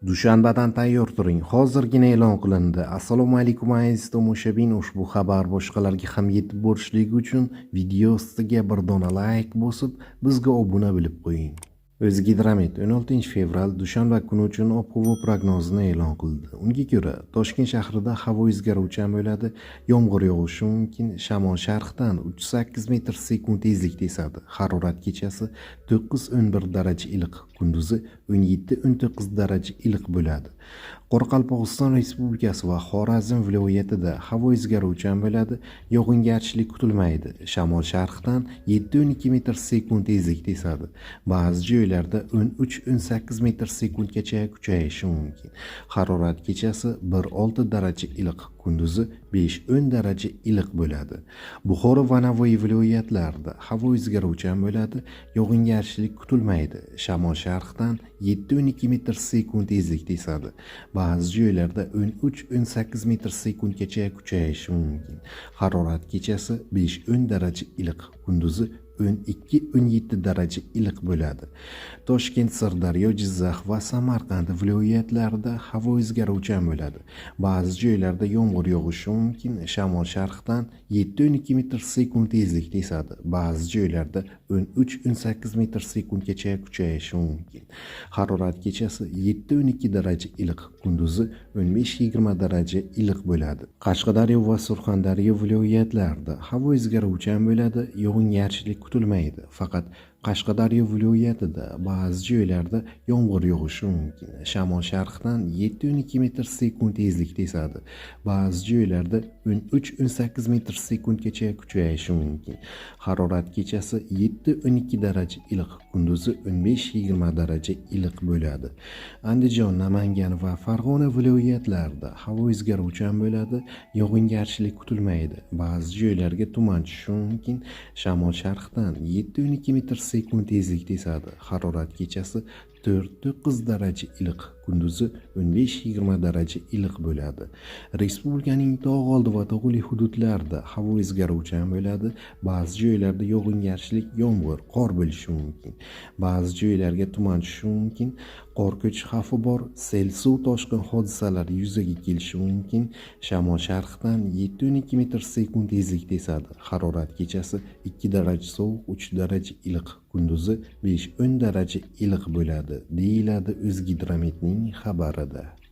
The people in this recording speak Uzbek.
Dushanbadan tayyor turing. Hozirgina e'lon qilindi. Assalomu alaykum aziz tomoshabin. Ushbu xabar boshqalarga ham yetib borishligi uchun video ostiga bir dona like bosib, bizga obuna bo'lib qo'ying. O'zgidromet 16 fevral dushanba kuni uchun ob-havo prognozini e'lon qildi. Unga ko'ra, Toshkent shahrida havo o'zgaruvchan bo'ladi, yomg'ir yog'ishi mumkin, shamol sharqdan 3-8 metr sekund tezlikda esadi. Harorat kechasi 9-11 daraja iliq, kunduzi 17-19 daraja iliq bo'ladi. Qoraqalpog'iston Respublikasi va Xorazm viloyatida havo o'zgaruvchan bo'ladi, yog'ingarchilik kutilmaydi. Shamol sharqdan 7-12 metr sekund tezlikda esadi. Ba'zi joylarda 13-18 metr sekundgacha kuchayishi mumkin. Harorat kechasi 1-6 daraja iliq, kunduzi 5-10 daraja iliq bo'ladi. Buxoro va Navoiy viloyatlarida havo o'zgaruvchan bo'ladi, yog'ingarchilik kutilmaydi. Shamol sharqdan 7-12 metr sekund tezlikda esadi. Ba'zi joylarda 13-18 metr sekundgacha kuchayishi mumkin. Harorat kechasi 5-10 daraja iliq, kunduzi 12-17 daraja iliq bo'ladi. Toshkent, Sirdaryo, Jizzax va Samarqand viloyatlarida havo o'zgaruvchan bo'ladi. Ba'zi joylarda yomg'ir yog'ishi mumkin. Shamol sharqdan 7-12 metr sekund tezlikda esadi. Ba'zi joylarda 13-18 metr sekundgacha kuchayishi mumkin. Harorat kechasi 7-12 daraja iliq, kunduzi 15-20 daraja iliq bo'ladi. Qashqadaryo va Surxondaryo viloyatlarida havo o'zgaruvchan bo'ladi, yog'ingarchilik kutilmaydi. Faqat Qashqadaryo viloyatida ba'zi joylarda yomg'ir yog'ishi mumkin. Shamol sharqdan 7-12 metr sekund tezlikda esadi. Ba'zi joylarda 13-18 metr sekundgacha kuchayishi mumkin. Harorat kechasi 7-12 daraja iliq, kunduzi 15-20 daraja iliq bo'ladi. Andijon, Namangan va Farg'ona viloyatlarida havo o'zgaruvchan bo'ladi, yog'ingarchilik kutilmaydi. Ba'zi joylarga tuman tushishi mumkin. Shamol sharqdan 7-12 metr sekund tezlikda esadi. Harorat kechasi 4-9 daraja iliq, kunduzi 15-20 daraja iliq bo'ladi. Respublikaning tog' oldi va tog'li hududlarida havo o'zgaruvchan bo'ladi. Ba'zi joylarda yog'ingarchilik, yomg'ir, qor bo'lishi mumkin. Ba'zi joylarga tuman tushishi mumkin. Qor ko'chish xavfi bor, sel, suv toshqin hodisalari yuzaga kelishi mumkin. Shamol sharqdan 7-12 metr sekund tezlikda esadi. Harorat kechasi 2 daraja sovuq, 3 daraja iliq, kunduzi 5-10 daraja iliq bo'ladi, deyiladi O'zgidrometning xabarida.